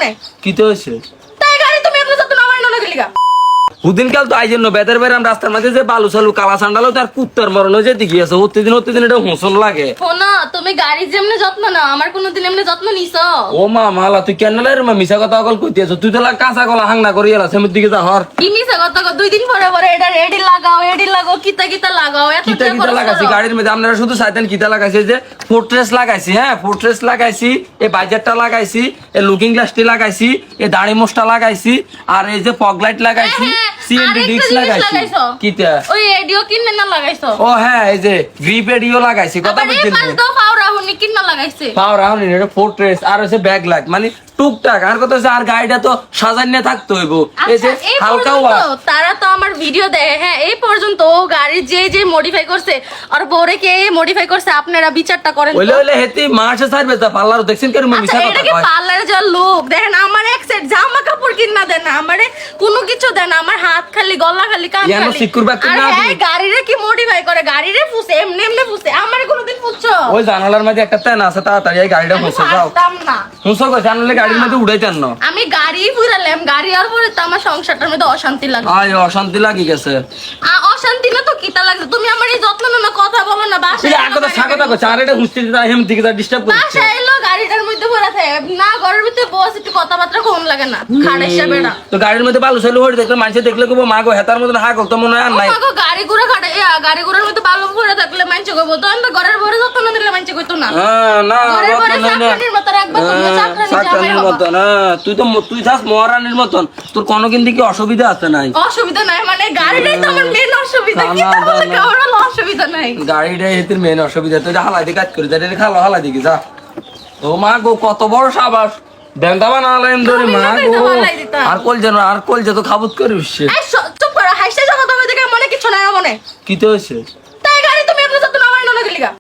মনে কিতে হইছে তাই গাড়ি তুমি এগুলো যত নামাই না গেলিগা উদিন কাল তো আইজন্য বেদের বেরাম রাস্তার মাঝে যে বালু চালু কালা সান্ডালো তার কুত্তার মরণ যেতে গিয়েছে প্রতিদিন এটা হোসন লাগে শোনো তুমি গাড়ির যেমনি যত্ন নাও আমার কোনোদিন এমনি যত্ন নিছো ও মা মালা তুই কেন লাই রে মা মিছা কথা অকল কইতেছ তুই তো কাঁচা গলা হাংনা করি এলা সেমের দিকে যা হর কি মিছা কথা কও 2 দিন পরে পরে এটা এডি লাগাও কিতা লাগাও এত কিতা কিতা লাগাইছি গাড়ির মধ্যে আপনারা শুধু চাইতেন কিতা লাগাইছে যে ফোর্ট্রেস লাগাইছি হ্যাঁ ফোর্ট্রেস লাগাইছি এই বাইজারটা লাগাইছি এই লুকিং গ্লাসটি লাগাইছি এই দাড়ি মোছটা লাগাইছি আর এই যে ফগ লাইট লাগাইছি সিএনডি ডিস্ক লাগাইছি কিতা ওই এডিও কিনে না লাগাইছো ও হ্যাঁ এই যে গ্রিপ এডিও লাগাইছি কথা আবার এই বুঝছেন পাঁচ দাও পাও রাহুনি কিনে লাগাইছে পাও রাউন্ড এটা ফোর্ট্রেস আর হচ্ছে ব্যাগ লাইট মানে টুকটাক আর কথা হচ্ছে আর গাড়িটা তো সাজাইনে থাকতে হইব এই যে এই হালকা পর্যন্ত তারা তো আমার ভিডিও দেখে হ্যাঁ এই পর্যন্ত ও গাড়ি যে মডিফাই করছে আর বোরে কে মডিফাই করছে আপনারা বিচারটা করেন তো। ওইলে হেতি মাসে ছাড়বে তা পার্লার দেখছেন কেন মিছা আচ্ছা কথা এটা কি কয় পার্লারে যা লোক দেখেন আমার এক সেট জামা কাপড় কিনা দেন না আমারে কোনো কিছু দেন না আমার হাত খালি গলা খালি কান ইয়ানো খালি সিকুর বাকি আর না হ্যাঁ গাড়িরে কি মডিফাই করে গাড়িরে ফুসে এমনি ফুসে আমারে কোনোদিন ফুসছো ওই জানালার মধ্যে একটা তেন আছে তাড়াতাড়ি এই গাড়িটা মুছে যাও পারতাম না মুছো কই জানালে গাড়ির মধ্যে উড়াইতেন না আমি গাড়ি পুরালাম গাড়ি আর পরে তো আমার সংসারটার মধ্যে অশান্তি লাগে আয় অশান্তি লাগি গেছে অশান্তি না তো কিতা লাগছে তুমি আমার এই যত্ন না কথা বলো না বাসায় এই আগত স্বাগত কো চারেটা হুস্তি দিতা হেম দিকে ডিস্টার্ব করছে বাসায় এলো গাড়িটার মধ্যে পড়ে থাকে না ঘরের ভিতরে বস একটু কথাবার্তা কম লাগে না খাড়ে বেড়া তো গাড়ির মধ্যে বালু চালু হয়ে দেখলে মানুষ দেখলে কইবো মা গো হেতার মধ্যে হা করতে মনে হয় আর নাই ওগো গাড়ি ঘোড়া খাড়ে গাড়ি ঘোড়ার মধ্যে বালু পড়ে থাকলে মানছে কইবো তো আমি ঘরের ভরে যত্ন না দিলে মানছে কইতো না না ঘরের ভরে চাকরানির মতো রাখবা তুমি চাকরানির মতন তুই যাস মহারানীর মতন তোর কোনো কিন্তু কি অসুবিধা আছে নাই অসুবিধা নাই মানে গাড়িটাই তো আমার মেন অসুবিধা কি তাহলে কারোর হলো অসুবিধা নাই গাড়িটা হেতির মেন অসুবিধা তুই হালাই দিয়ে কাজ করি তাই খালো হালাই দিকে যা ও মা গো কত বড় সাবাস বেন্দা বানালাম ধরে মা গো আর কল যেত খাবুত করিস এই চুপ করো হাসতে যাও কথা বলতে মনে কিছু নাই মনে কি তো হয়েছে তাই গাড়ি তুমি এমনি যত নামাই না গেলিগা